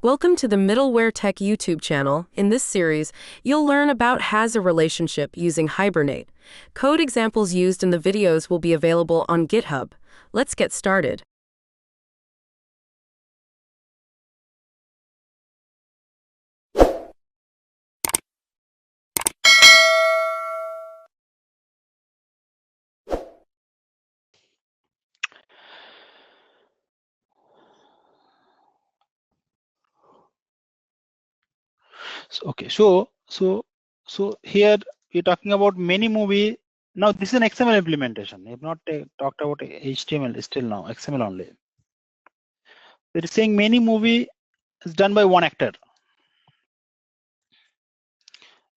Welcome to the Middleware Tech YouTube channel. In this series, you'll learn about has a relationship using Hibernate. Code examples used in the videos will be available on GitHub. Let's get started. So here we're talking about many movie. Now this is an XML implementation. I've not talked about HTML still now, XML only. It is saying many movie is done by one actor.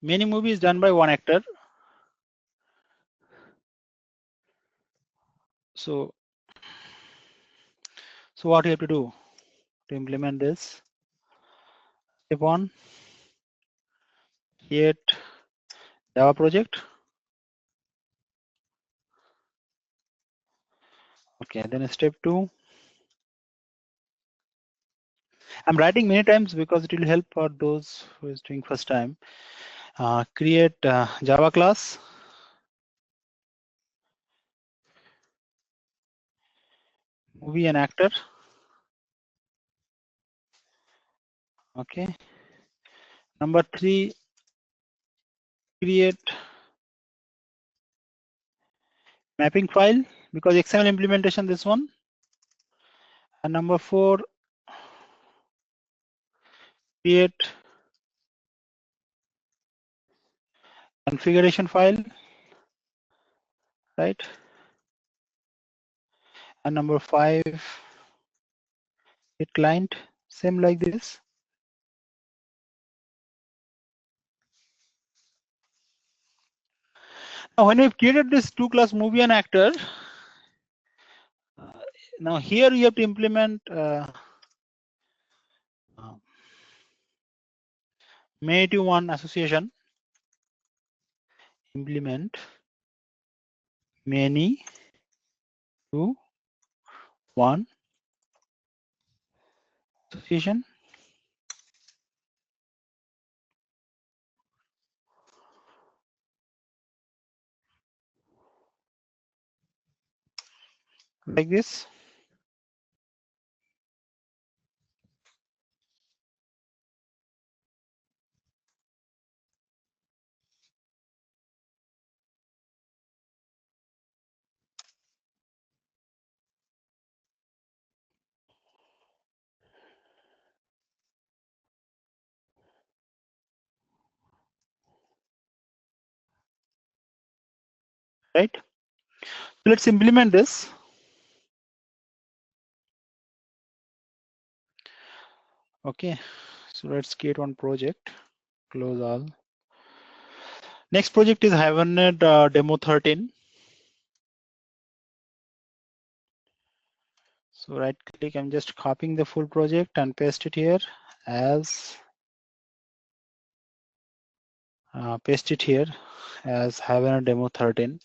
Many movie is done by one actor. So what you have to do to implement this? Step 1, create Java project. Okay, then step 2. I'm writing many times because it will help for those who is doing first time. Create Java class. Movie and actor. Okay. Number 3, create mapping file because XML implementation this one. And number 4, create configuration file, right? And number 5, hit client, same like this. Now when we've created this 2 class movie and actor, now here you have to implement many to one association. Implement many to one association. Like this. Right? So let's implement this. Okay, so let's create one project, close all. Next project is Hibernate demo 13. So right click, I'm just copying the full project and paste it here as Hibernate demo 13.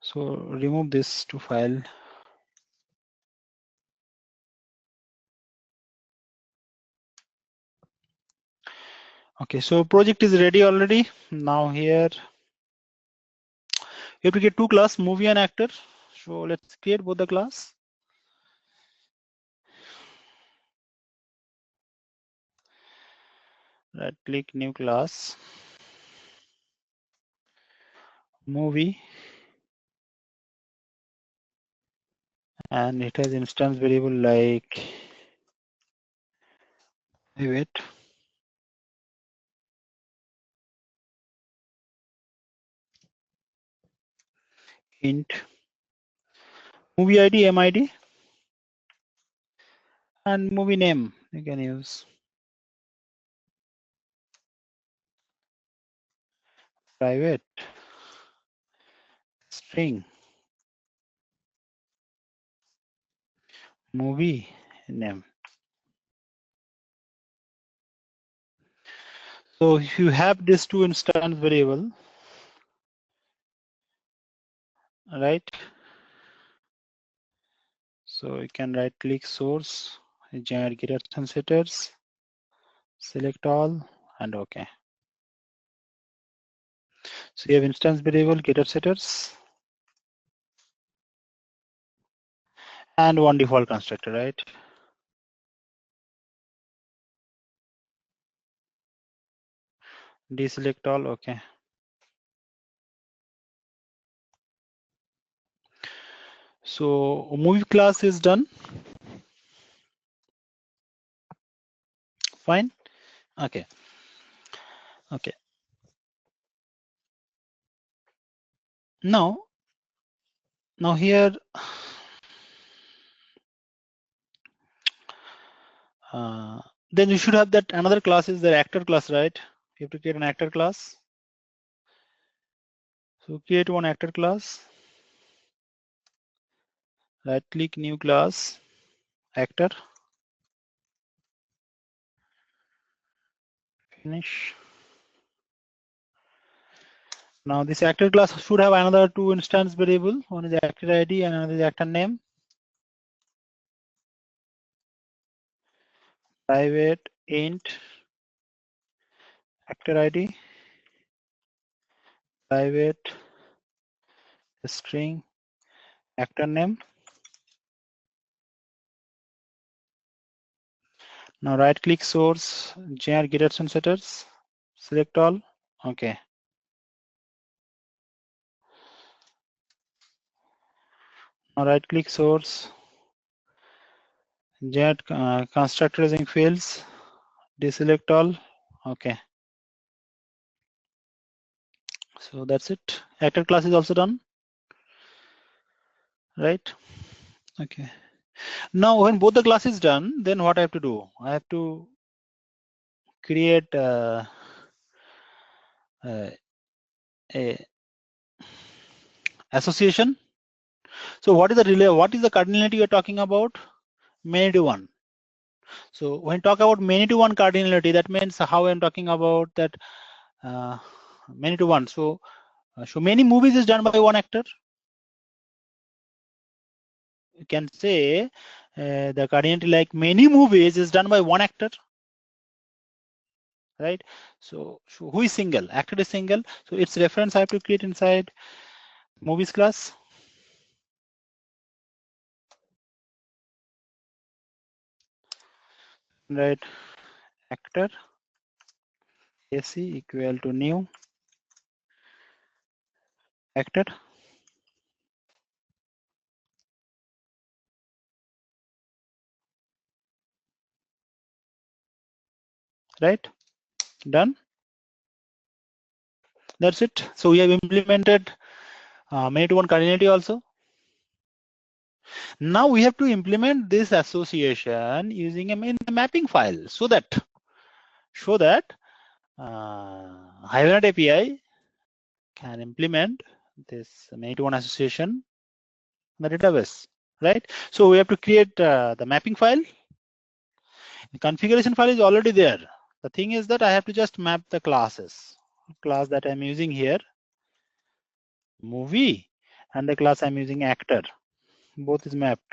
So remove this to file. Okay, so project is ready already. Now here you have to get 2 class, movie and actor. So let's create both the class. Right click, new class, movie, and it has instance variable like wait. Int movie ID, MID, and movie name you can use. Private string movie name. So if you have these two instance variable, right? So you can right click source, generate getter setters, select all, and OK. So you have instance variable getter setters and one default constructor, right? Deselect all, OK. So movie class is done. Fine. OK. OK. Now here, then you should have that another class is the actor class, right? You have to create an actor class. So create one actor class. Right click new class, actor. Finish. Now this actor class should have another two instance variable. One is actor ID and another is actor name. Private int actor ID, private string actor name. Now right click source, generate getter setters, select all. OK. Now right click source, generate constructor using fields, deselect all. OK. So that's it. Actor class is also done. Right. OK. Now when both the class is done, then what I have to do? I have to create a association. So what is the relay? What is the cardinality you're talking about? Many to one. So when talk about many to one cardinality, that means how I'm talking about that many to one. So many movies is done by one actor. You can say the cardinality like many movies is done by one actor, right? So who is single? Actor is single. So its reference I have to create inside movies class. Right, actor AC equal to new actor. Right, done. That's it. So we have implemented many to one cardinality also. Now we have to implement this association using a mapping file so that Hibernate API can implement this many to one association in the database, right? So we have to create the mapping file. The configuration file is already there. The thing is that I have to just map the classes. Class that I'm using here, movie, and the class I'm using actor. Both is mapped.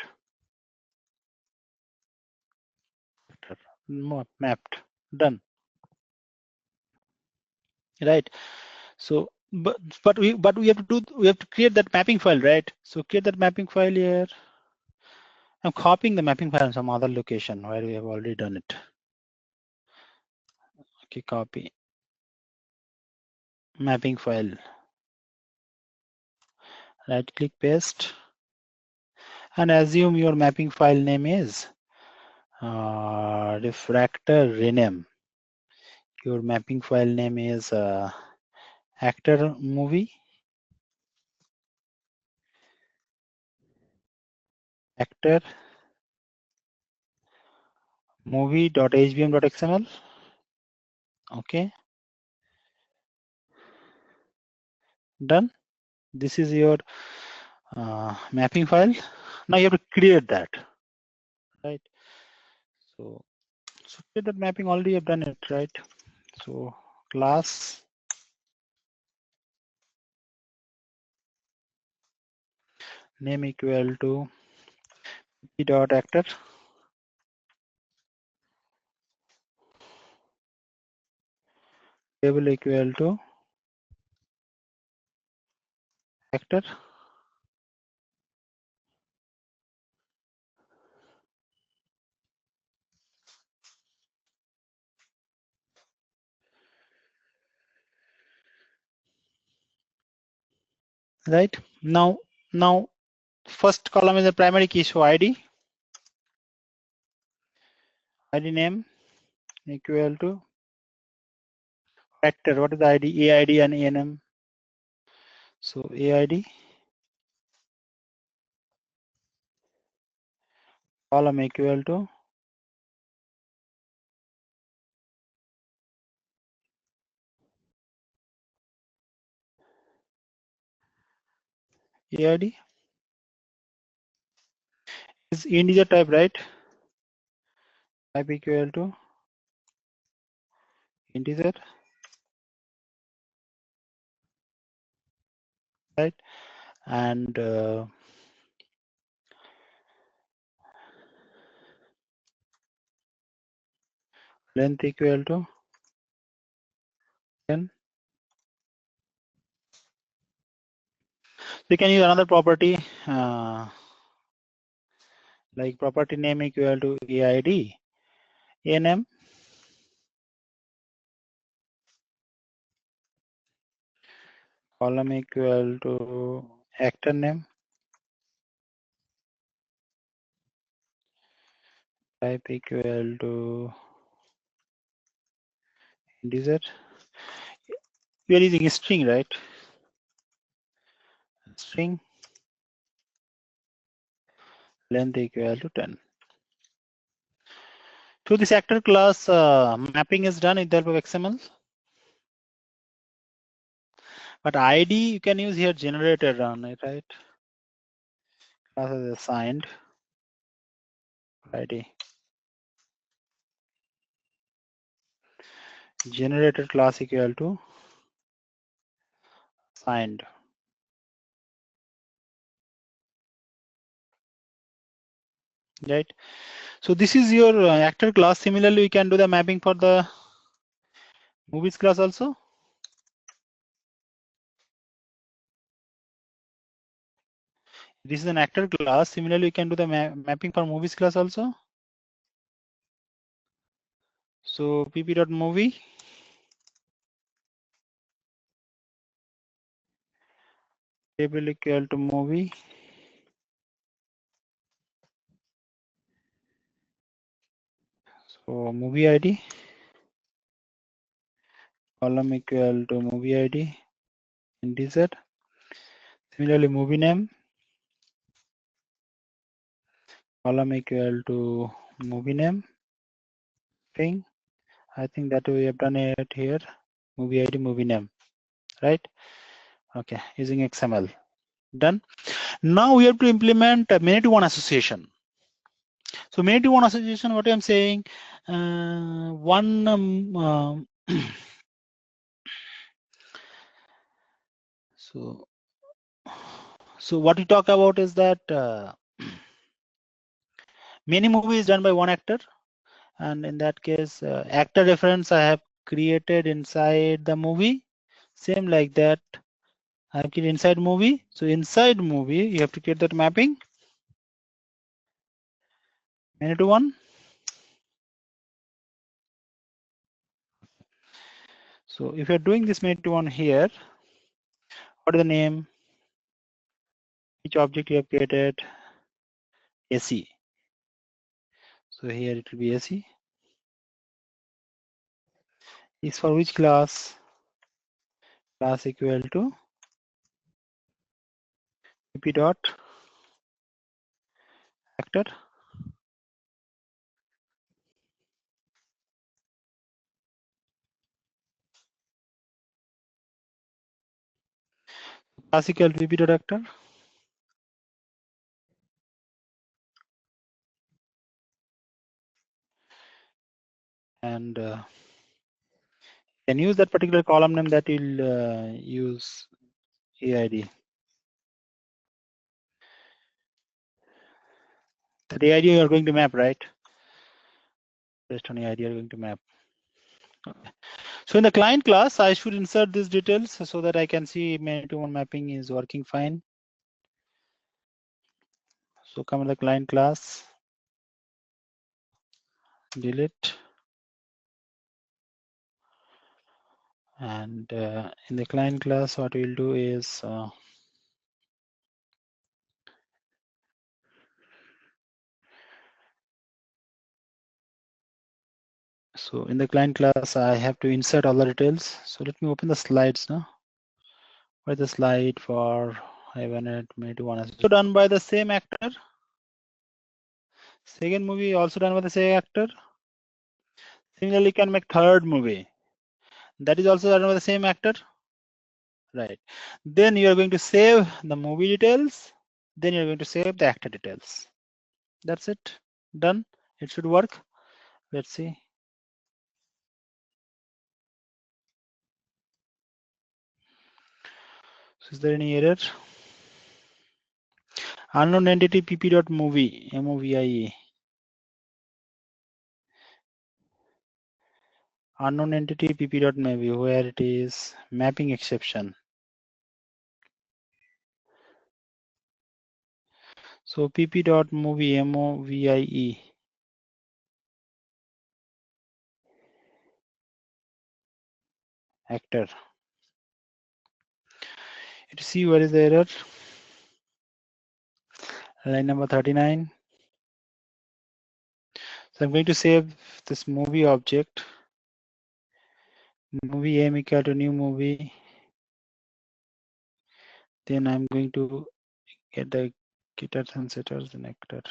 Mapped. Done. Right. So but we have to create that mapping file, right? So create that mapping file here. I'm copying the mapping file in some other location where we have already done it. Okay, copy mapping file. Right click paste and assume your mapping file name is refractor rename. Your mapping file name is actor movie, actor movie.hvm.xml. Okay, done. This is your mapping file. Now you have to create that, right? So create that mapping, already have done it, right? So class name equal to p dot actor table equal to actor right. Now first column is the primary key, so id name equal to actor. What is the id? aid and enm. So aid column equal to aid is integer type, right? Type equal to integer, right? And length equal to 10. We can use another property like property name equal to aid enm column equal to actor name, type equal to integer. We are using a string, right? String length equal to 10. So this actor class mapping is done with the help of XML. But ID you can use here generated on it, right? Class is assigned ID. Generated class equal to assigned. Right. So this is your actor class. Similarly, we can do the mapping for the movies class also. This is an actor class. Similarly, we can do the mapping for movies class also. So pp.movie table equal to movie. So movie ID column equal to movie ID integer. Similarly, movie name column equal to movie name string. I think that we have done it here. Movie ID, movie name, right? Okay, using XML. Done. Now we have to implement a many-to-one association. So many-to-one association, what I'm saying, so what we talk about is that many movie is done by one actor, and in that case, actor reference I have created inside the movie. Same like that, I have created inside movie. So inside movie, you have to create that mapping many-to-one. So if you're doing this many-to-one here, what is the name? Each object you have created? AC. So here it will be AC. Is for which class? Class equal to pp dot actor. Class equal to pp dot actor. And Can use that particular column name that will use AID. The AID you are going to map, right? Based on AID you are going to map. Okay. So in the client class, I should insert these details so that I can see many-to-one mapping is working fine. So come in the client class, delete, and in the client class, what we'll do is so in the client class, I have to insert all the details. So let me open the slides now. Where the slide for Hibernate many-to-one is also done by the same actor. Second movie also done by the same actor. Similarly, you can make third movie. That is also done by the same actor. Right. Then you are going to save the movie details. Then you're going to save the actor details. That's it. Done. It should work. Let's see. So is there any error? Unknown entity pp.movie, MOVIE. Unknown entity pp.movie, where it is mapping exception. So pp.movie, MOVIE. Actor. You see where is the error? Line number 39. So I'm going to save this movie object. Movie M equal to new movie. Then I'm going to get the getters and setters and actor.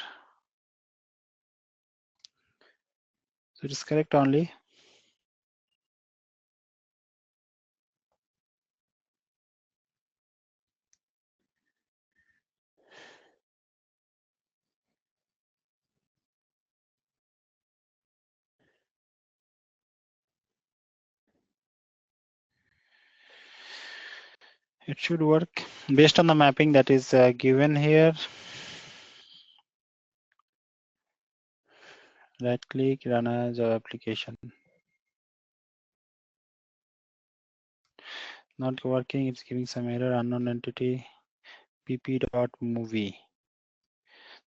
So it is correct only. It should work based on the mapping that is given here. Right click, run as a application. Not working, it's giving some error, unknown entity, pp.movie.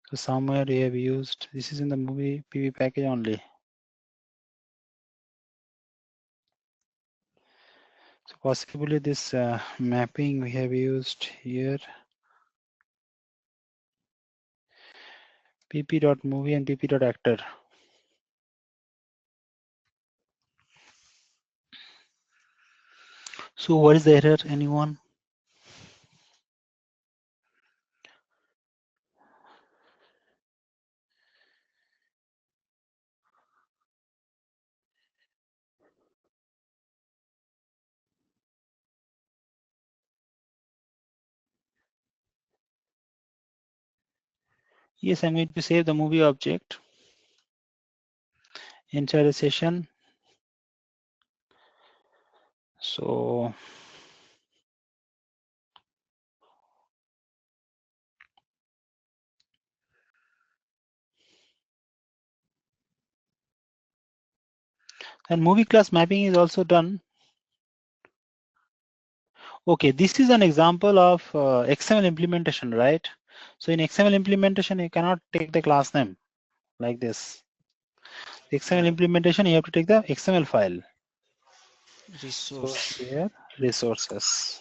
So somewhere we have used, this is in the movie pp package only. So possibly this mapping we have used here, pp.movie and pp.actor. So what is the error, anyone? Yes, I'm going to save the movie object inside a session. So and movie class mapping is also done. Okay, this is an example of XML implementation, right? So in XML implementation, you cannot take the class name like this. The XML implementation, you have to take the XML file. Resource. So here, resources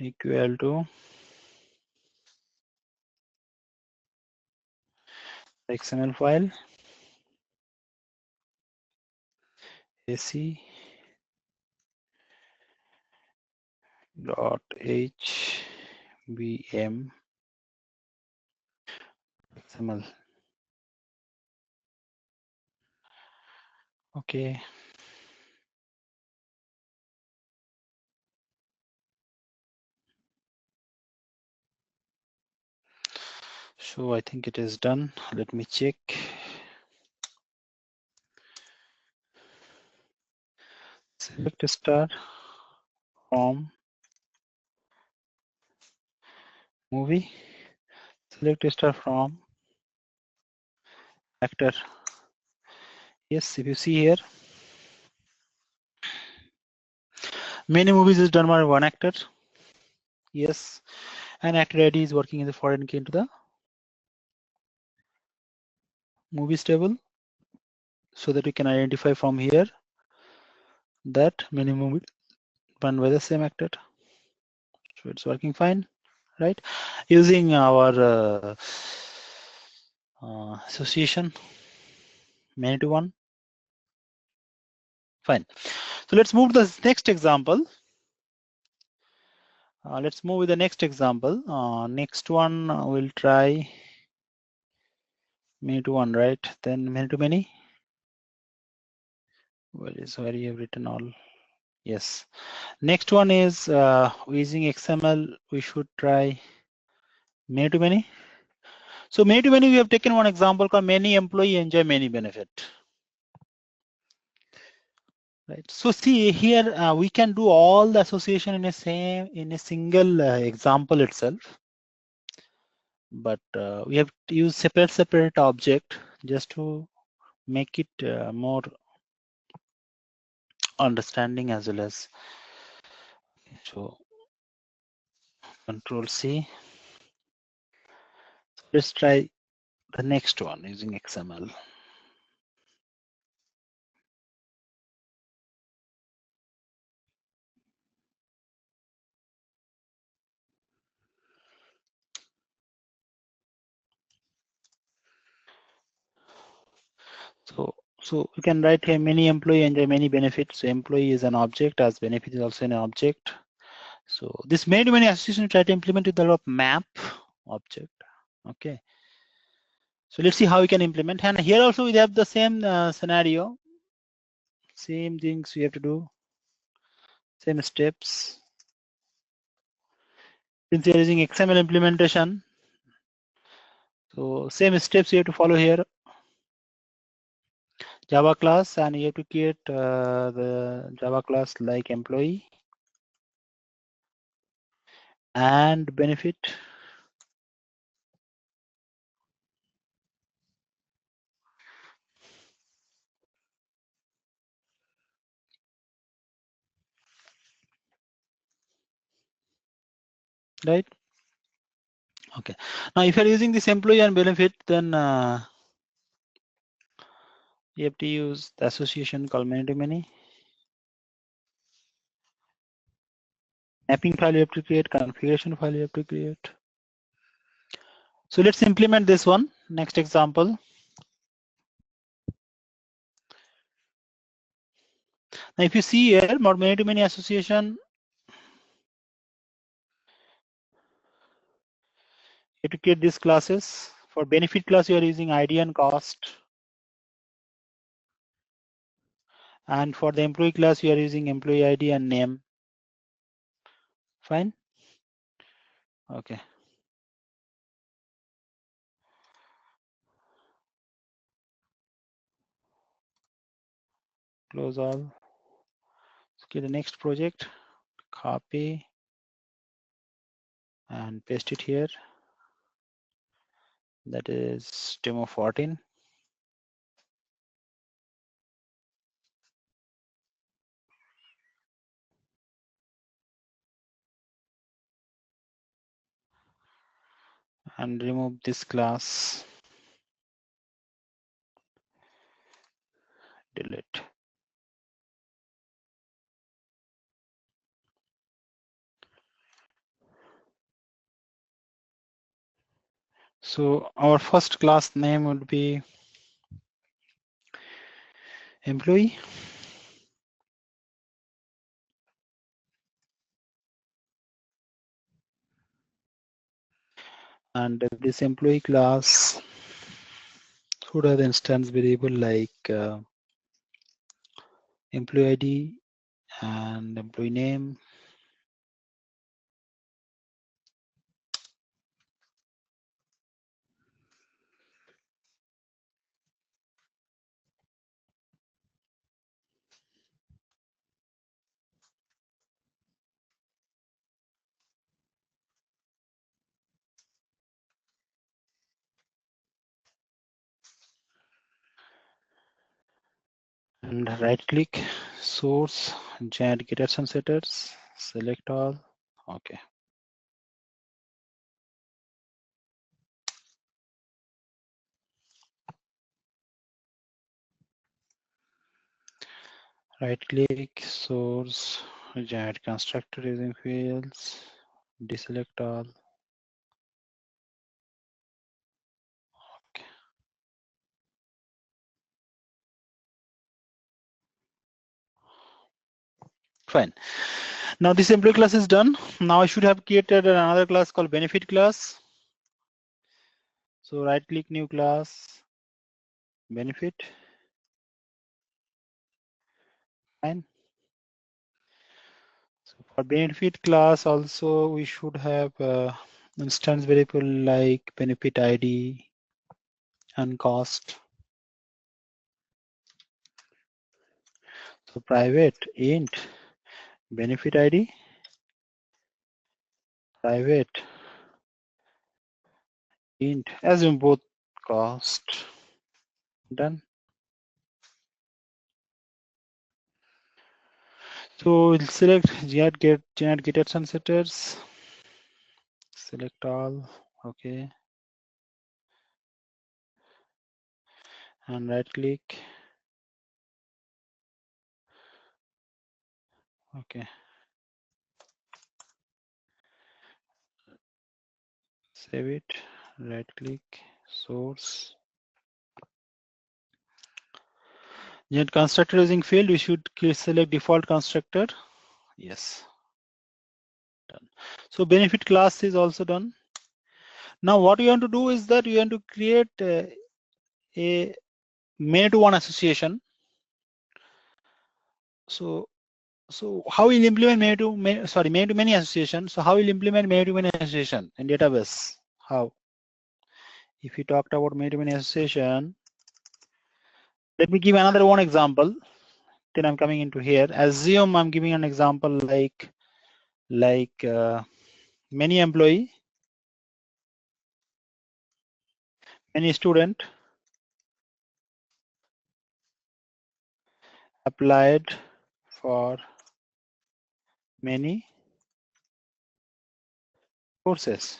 equal to XML file ac dot hbm XML. Okay. So I think it is done. Let me check. select a star from movie, select a star from actor. Yes, if you see here, many movies is done by one actor. Yes, and actor ID is working in the foreign key into the movies table, so that we can identify from here that many movies done by the same actor. So it's working fine, right? Using our association many to one. Fine. So let's move to the next example. Let's move with the next example. Next one we'll try many to one, right? Then many to many. Well, is where you have written all. Yes. Next one is using XML. We should try many to many. So many to many, we have taken one example called many employee enjoy many benefit. Right. So see here, we can do all the association in a single example itself, but we have to use separate object just to make it more understanding as well as. So Control C. Let's try the next one using XML. So we can write here many employee enjoy many benefits. So employee is an object, as benefit is also an object. So this many association try to implement with the help of map object. Okay. So let's see how we can implement. And here also we have the same scenario. Same things we have to do. Same steps. Since we are using XML implementation, so same steps you have to follow here. Java class, and you have to create the Java class like employee and benefit. Right. Okay. Now, if you are using this employee and benefit, then you have to use the association called many to many. Mapping file you have to create, configuration file you have to create. So let's implement this one. Next example. Now, if you see here, many to many association, you have to create these classes. For benefit class, you are using ID and cost. And for the employee class, you are using employee ID and name. Fine. Okay. Close all. Okay, the next project, copy and paste it here. That is demo 14. And remove this class. Delete. So our first class name would be employee. And this employee class should have the instance variable like employee ID and employee name. and right click, source, generate getters and setters, select all. Okay. Right click, source, generate constructor using fields, deselect all. Okay. Fine. Now this employee class is done. Now I should have created another class called benefit class. So right click, new class, benefit. Fine. So for benefit class also we should have instance variable like benefit ID and cost. So private int benefit ID, private int, assume both cost. Done. So we'll select generate getters and setters. Select all. Okay. And right click. Okay. Save it. Right click. Source. Generate constructor using field. We should select default constructor. Yes. Done. So benefit class is also done. Now what you want to do is that you want to create a many-to-one association. So how we'll implement many-to-many association. So how we'll implement many-to-many association in database? How? If we talked about many-to-many association, let me give another one example. Then I'm coming into here. Assume I'm giving an example like many employee, many student, applied for many courses.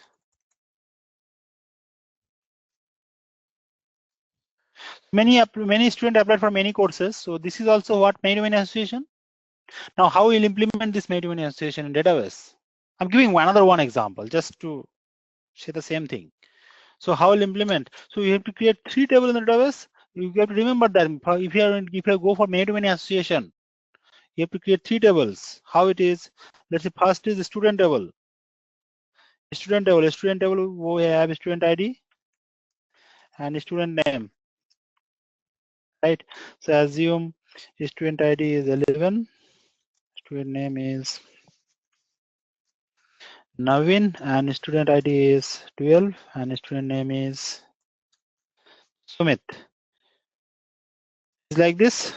Many students applied for many courses. So this is also what many-to-many association. Now how we'll implement this many-to-many association in database? I'm giving another one example just to say the same thing. So how will implement? So you have to create 3 tables in the database. You have to remember that if you go for many-to-many association, you have to create 3 tables. How it is? Let's say first is the student table. Student table we have student ID and student name. Right. So assume student ID is 11. Student name is Navin and student ID is 12 and student name is Sumit. It's like this.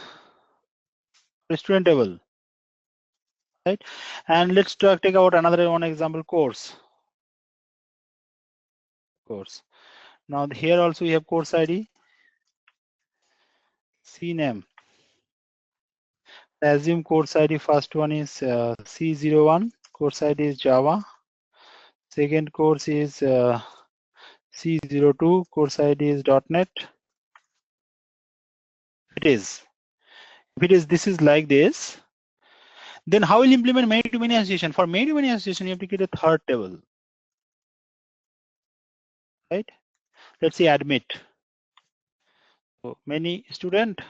Student table. Right. And let's take out another one example course. Now here also we have course ID. CNAME. Assume course ID first one is C01. Course ID is Java. Second course is C02. Course ID is .NET. If it is this is like this, then how will implement many-to-many association? For many-to-many association, you have to create a third table. Right? Let's say admit. So many student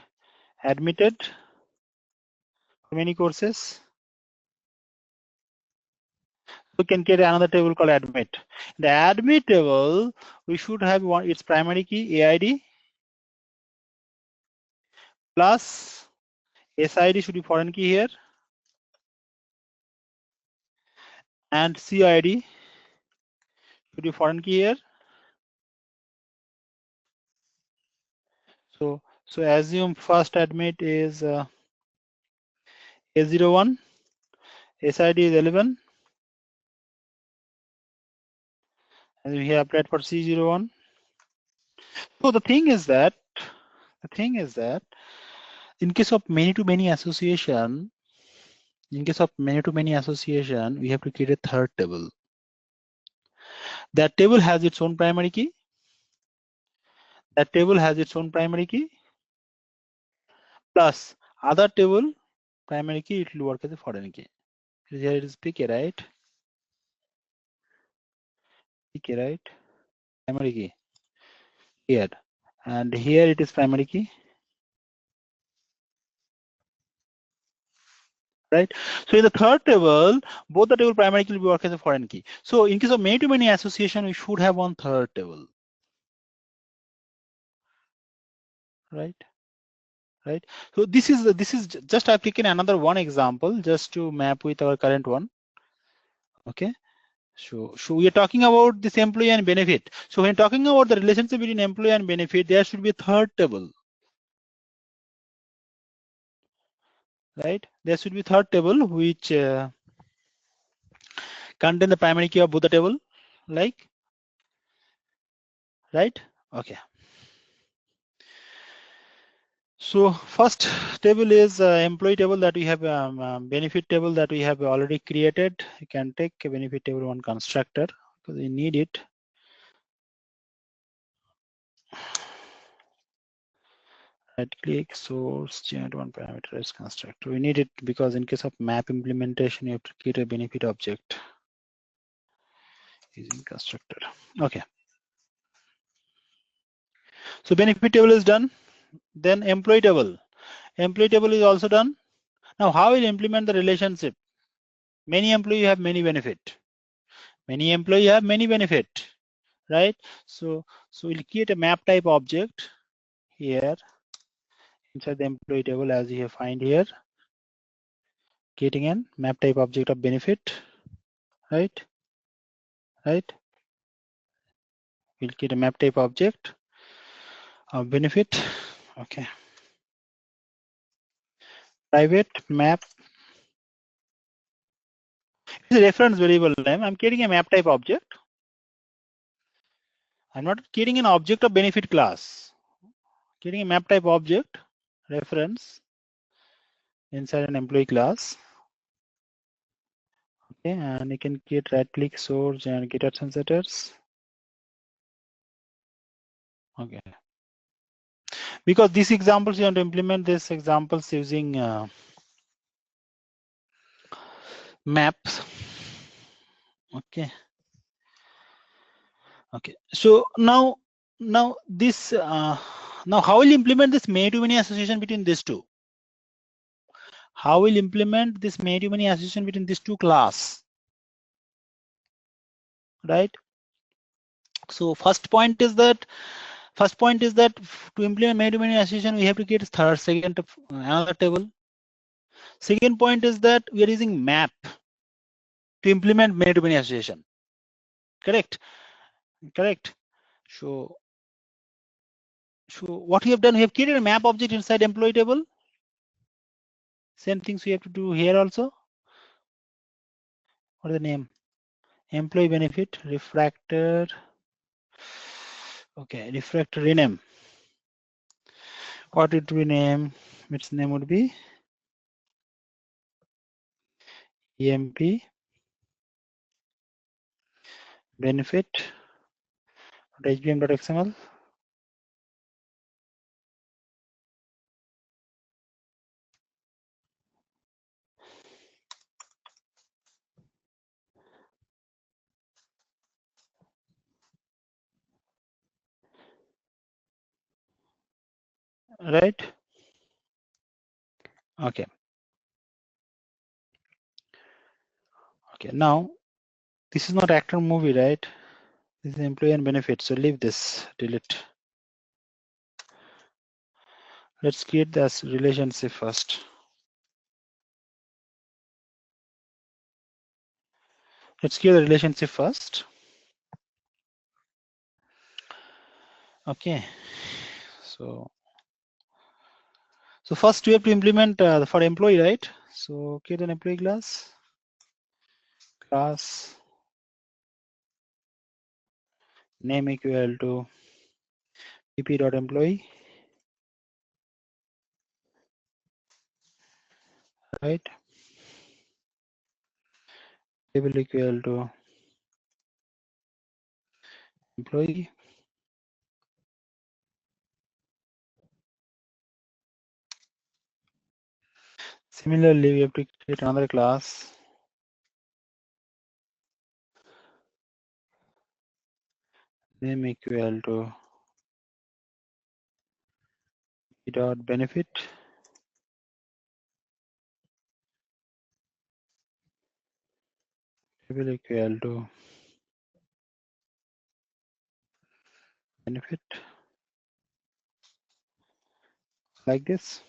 admitted for many courses. We can create another table called admit. The admit table, we should have one its primary key AID plus SID should be foreign key here, and CID should be foreign key here. So assume first admit is A01, SID is 11, and we have applied for C01. So the thing is that In case of many-to-many association, we have to create a third table. That table has its own primary key. Plus other table primary key, it will work as a foreign key. Here it is PK, right? PK, right? Primary key here, and here it is primary key, right? So in the third table, both the table primary key will work as a foreign key. So in case of many-to-many association, we should have one third table, right? Right. So this is just I've taken another one example just to map with our current one. Okay. So we are talking about this employee and benefit. So when talking about the relationship between employee and benefit, there should be a third table, right? There should be third table which contain the primary key of both the table, like, right? Okay. So first table is employee table that we have, benefit table that we have already created. You can take a benefit table one constructor because we need it. Right click, source, generate one parameterized constructor. We need it because in case of map implementation, you have to create a benefit object using constructor. Okay. So benefit table is done. Then employee table. Employee table is also done. Now how will implement the relationship? Many employee have many benefit. Many employee have many benefit, right? So we'll create a map type object here inside the employee table as you have find here. Creating a map type object of benefit, right? Right. We'll create a map type object of benefit. Okay. Private map is a reference variable name. I'm creating a map type object. I'm not creating an object of benefit class. Creating a map type object reference inside an employee class. Okay, and you can create right click source and get action setters. Okay. Because these examples you want to implement these examples using maps. Okay. Okay. So now this now how will you implement this many-to-many association between these two? How will implement this many-to-many association between these two class? Right. So first point is that to implement many-to-many association, we have to create another table. Second point is that we are using map to implement many-to-many association. Correct. So what we have done, we have created a map object inside employee table. Same things we have to do here also. What is the name? Employee benefit refractor. Okay, refractor rename. What it will name? Its name would be EMP benefit .hvm.xml. Right. Okay. Okay. Now this is not actor movie, right? This is employee and benefit. So leave this. Delete. Let's create this relationship first. Let's create the relationship first. Okay. So first we have to implement for employee, right? So create an employee class. Name equal to pp.employee. right? Table equal to employee. Similarly, we have to create another class. Name equal to dot benefit. Table equal to benefit. Like this.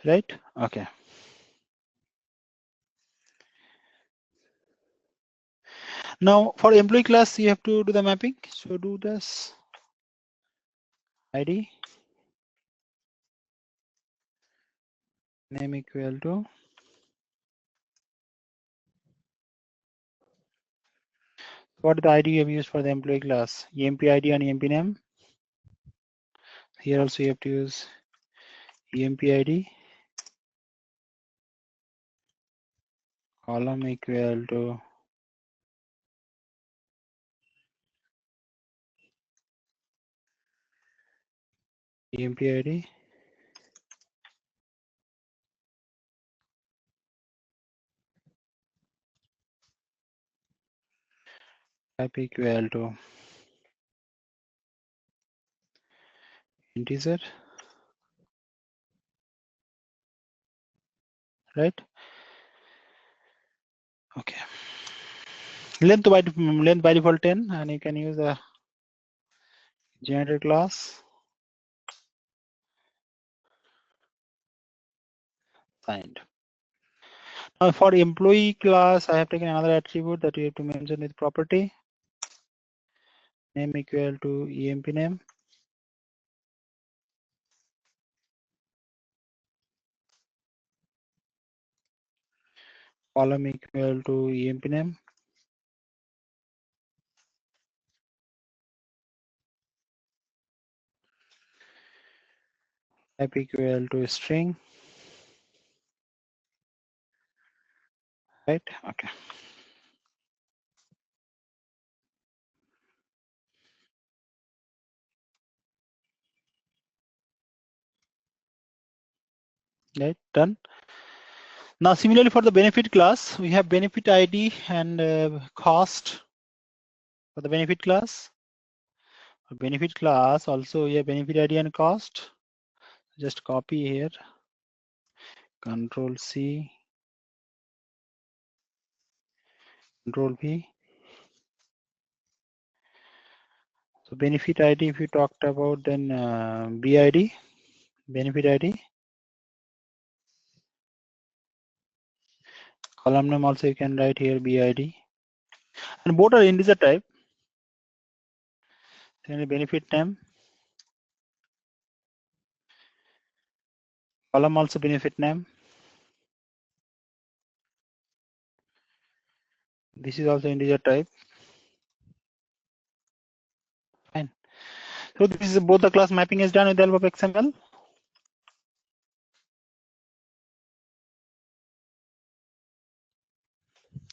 Right? Okay. Now for employee class, you have to do the mapping. So do this ID name equal to what the ID you have used for the employee class? EMP ID and EMP name. Here also you have to use EMP ID. Column equal to EMP ID. Type equal to integer. Right? Okay. Length by default 10, and you can use a generator class. Signed. Now for employee class, I have taken another attribute that you have to mention with property. Name equal to EMP name. Column equal to EMP name. Type equal to string. Right? Okay. Right? Done. Now similarly for the benefit class, we have benefit ID and cost for the benefit class. For benefit class also we have benefit ID and cost. Just copy here. Control C. Control V. So benefit ID, if you talked about, then BID, benefit ID. Column name also you can write here BID. And both are integer type. Then benefit name. Column also benefit name. This is also integer type. Fine. So this is both the class mapping is done with the help of XML.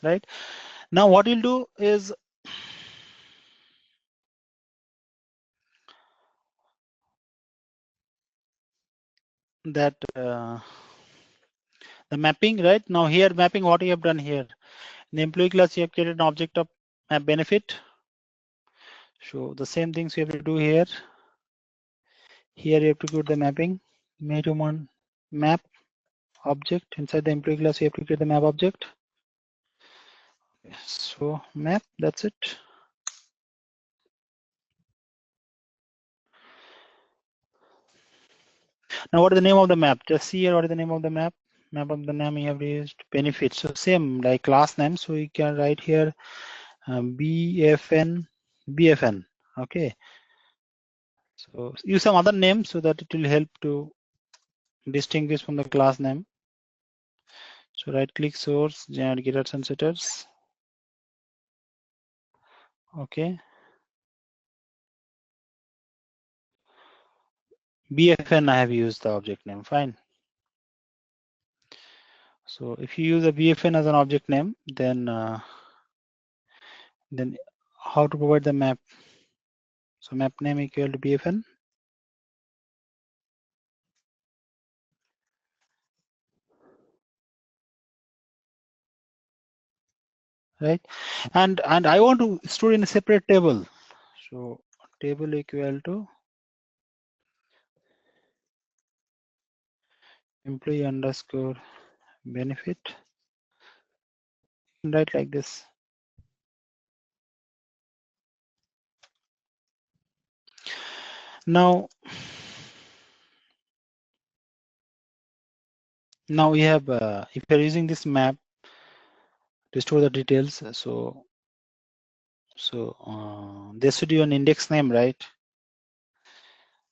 Right. Now what you'll do is that the mapping, right? Now here mapping, what you have done here. In the employee class, you have created an object of map benefit. So the same things you have to do here. Here you have to create the mapping. Map object. Inside the employee class, you have to create the map object. So map, that's it. Now what is the name of the map? Just see here what is the name of the map. Map of the name you have used benefit. So same like class name. So you can write here BFN. Okay. So use some other name so that it will help to distinguish from the class name. So right click source, generate getters and setters. Okay. BFN I have used the object name, fine. So if you use a BFN as an object name, then how to provide the map? So map name equal to BFN. Right, and I want to store in a separate table. So table equal to employee underscore benefit. Write like this. Now we have if you're using this map to store the details, so there should be an index name, right?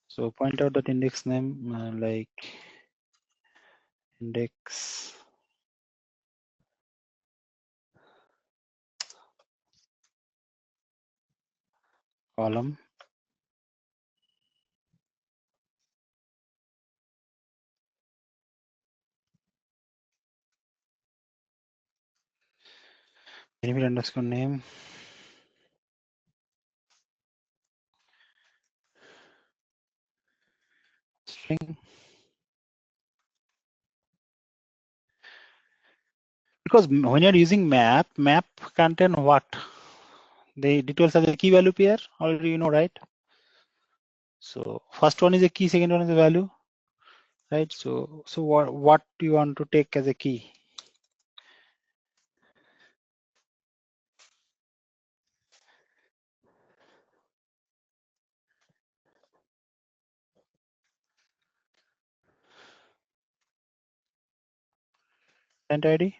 So point out that index name like index column benefit underscore name string. Because when you're using map contain what? The details are the key value pair, already you know, right? So first one is a key, second one is a value, right? So what do you want to take as a key? Client ID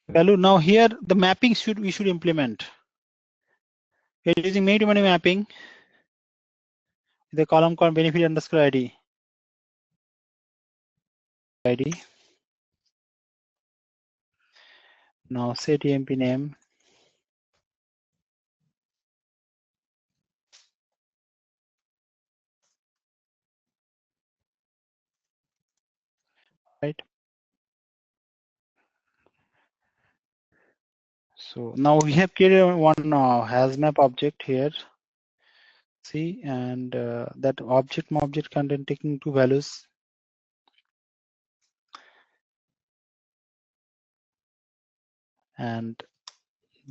value. Now here the mapping we should implement. We're using many-to-many mapping. The column called benefit underscore ID. Now set EMP name. Right. So now we have created one HasMap object here. See, and that object content taking two values. And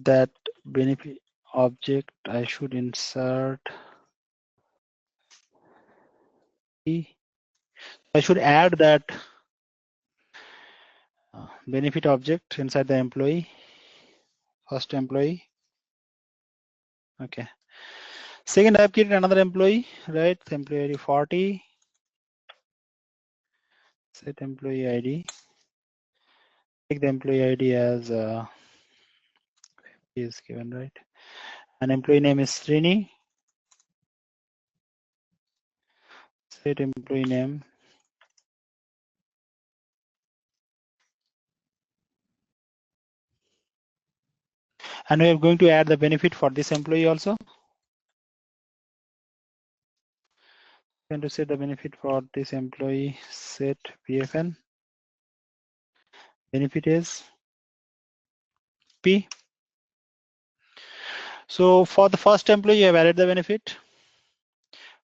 that benefit object I should insert. I should add that benefit object inside the employee, first employee. Okay. Second, I've created another employee, right? Employee ID 40. Set employee ID. Take the employee ID as is given, right? And employee name is Srini. Set employee name. And we are going to add the benefit for this employee also. Going to set the benefit for this employee. Set BFN. Benefit is P. So for the first employee, you have added the benefit.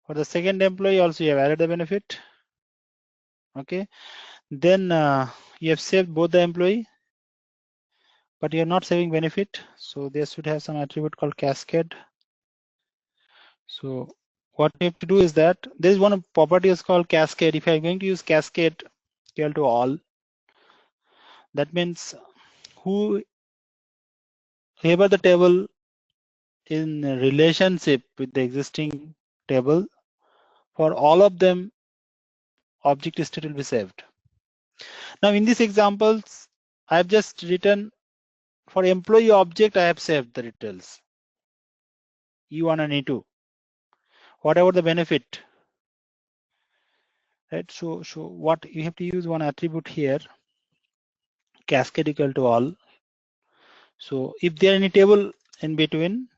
For the second employee, also you have added the benefit. Okay. Then you have saved both the employee, but you are not saving benefit. So they should have some attribute called cascade. So what you have to do is that there is one property is called cascade. If you are going to use cascade equal to all, that means whoever the table in relationship with the existing table, for all of them, object state will be saved. Now in these examples, I have just written for employee object, I have saved the details E1 and E2. Whatever the benefit, right? So what you have to use one attribute here, cascade equal to all. So if there any table in between,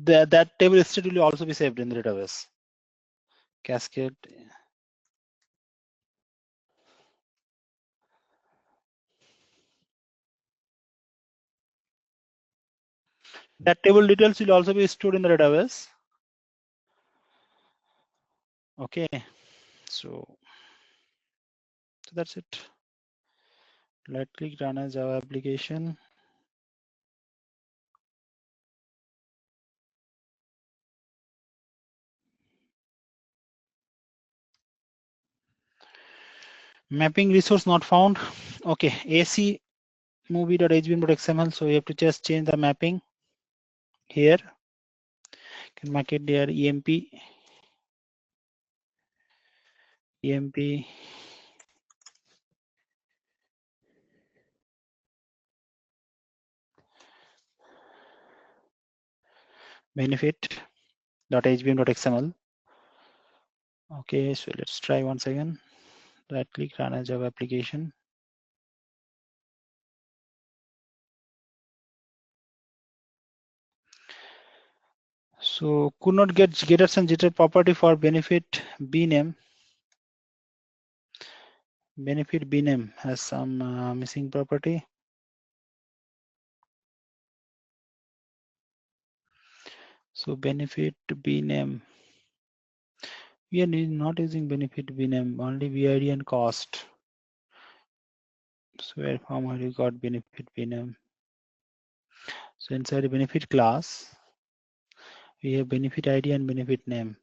that table state will also be saved in the database. cascade. That table details will also be stored in the database. Okay, so that's it. Right click, run as Java application. Mapping resource not found. Okay, AC movie.hbm.xml. So you have to just change the mapping here. You can mark it there EMP benefit.hbm.xml. Okay, so let's try once again. Right click, run as Java application. So could not get getters and jitter property for benefit bname. Benefit bname has some missing property. So benefit bname, we are not using benefit bname, only vid and cost. So where from have you got benefit bname? So inside the benefit class, we have benefit id and benefit name.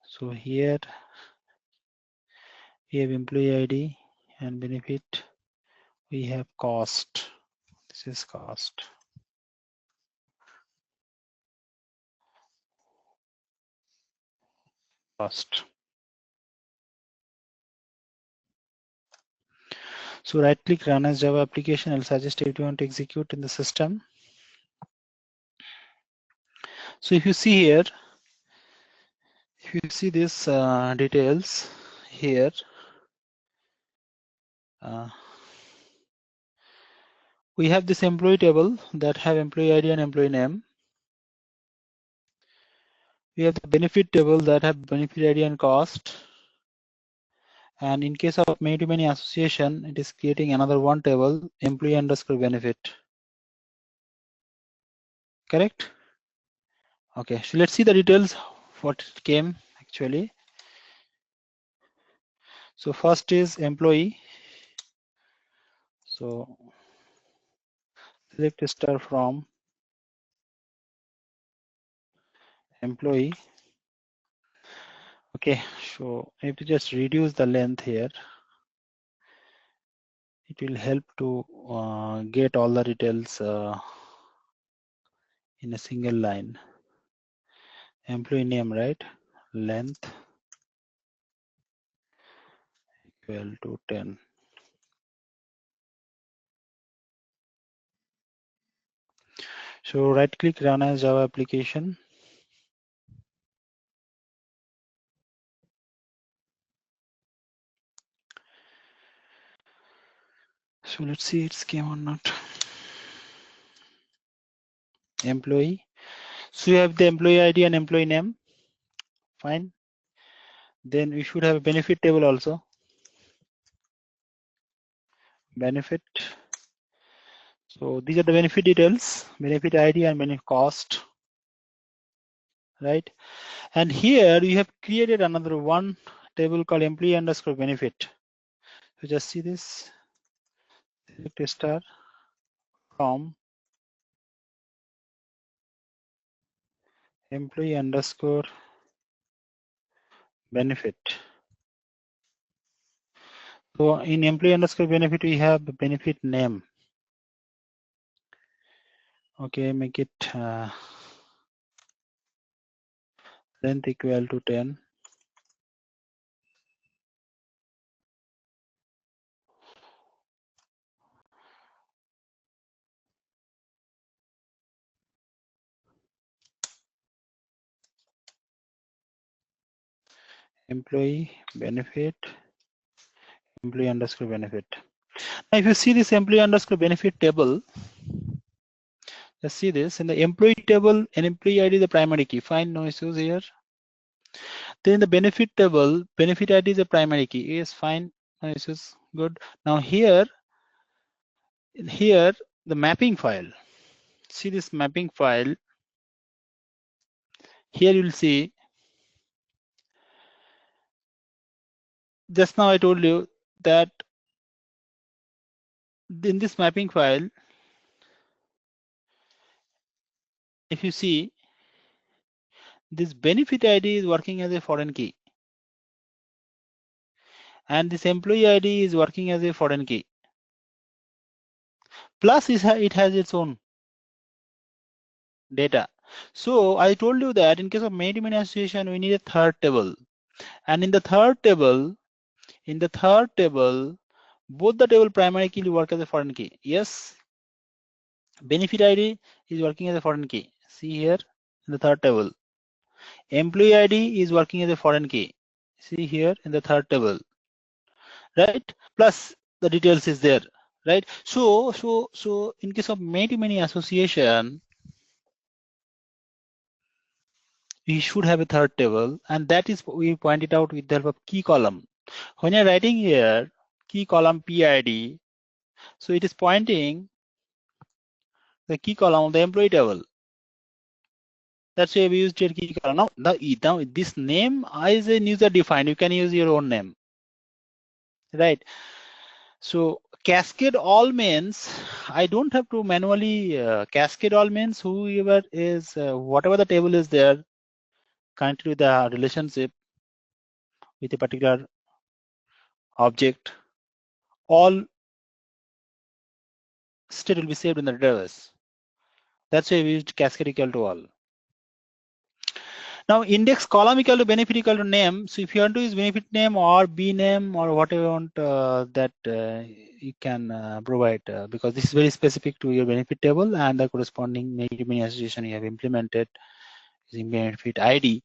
So here we have employee id and benefit. We have cost. This is cost. Cost. So right click, run as Java application. I'll suggest if you want to execute in the system. So if you see here, if you see this details here, we have this employee table that have employee ID and employee name. We have the benefit table that have benefit ID and cost. And in case of many-to-many association, it is creating another one table, employee underscore benefit. Correct? Okay, so let's see the details, what came actually. So first is employee. So select a star from employee. Okay, so I have to just reduce the length here. It will help to get all the details in a single line. Employee name, right? Length equal to 10. So right click, run as Java application. So let's see it's came or not. Employee. So you have the employee ID and employee name. Fine. Then we should have a benefit table also. Benefit. So these are the benefit details, benefit ID and benefit cost. Right. And here you have created another one table called employee underscore benefit. So just see this. Select a star from employee underscore benefit. So in employee underscore benefit, we have the benefit name. Okay, make it length equal to 10. Employee benefit, employee underscore benefit. Now, if you see this employee underscore benefit table, just see this in the employee table, an employee ID is the primary key. Fine, no issues here. Then in the benefit table, benefit ID is a primary key. Yes, fine. This is good. Now here the mapping file. See this mapping file. Here you'll see. Just now I told you that in this mapping file, if you see, this benefit ID is working as a foreign key, and this employee ID is working as a foreign key. Plus it has its own data. So I told you that in case of many association, we need a third table, and in the third table, both the table primary key will work as a foreign key. Yes, benefit ID is working as a foreign key. See here in the third table. Employee ID is working as a foreign key. See here in the third table, right? Plus the details is there, right? So in case of many association, we should have a third table, and that is we pointed out with the help of key column. When you're writing here key column PID, so it is pointing the key column of the employee table. That's why we used your key column. Now this name is a user defined. You can use your own name, right? So cascade all means I don't have to manually cascade all means whoever is whatever the table is there connected with the relationship with a particular object, all state will be saved in the database. That's why we used cascade equal to all. Now index column equal to benefit equal to name. So if you want to use benefit name or B name or whatever you want, that you can provide because this is very specific to your benefit table and the corresponding many association you have implemented using benefit ID.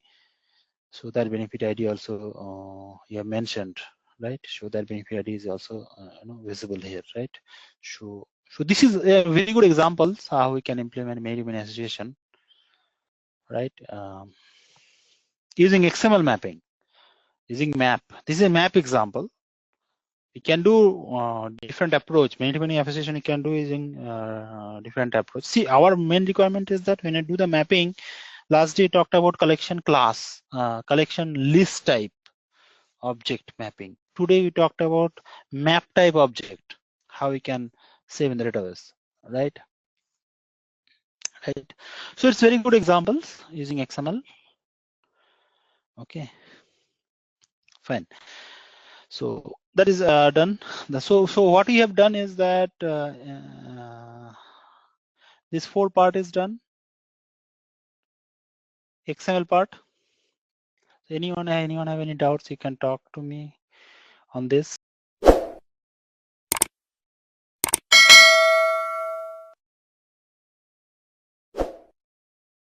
So that benefit ID also you have mentioned, right? So that benefit ID is also visible here, right? So this is a very good examples how we can implement many association, right? Using XML mapping, using map. This is a map example. We can do different approach. Many association you can do using different approach. See, our main requirement is that when I do the mapping, last day talked about collection class, collection list type object mapping. Today we talked about map type object, how we can save in the database, right? Right. So it's very good examples using XML. Okay, fine. So that is done. So what we have done is that this 4 part is done. XML part. Anyone have any doubts? You can talk to me on this.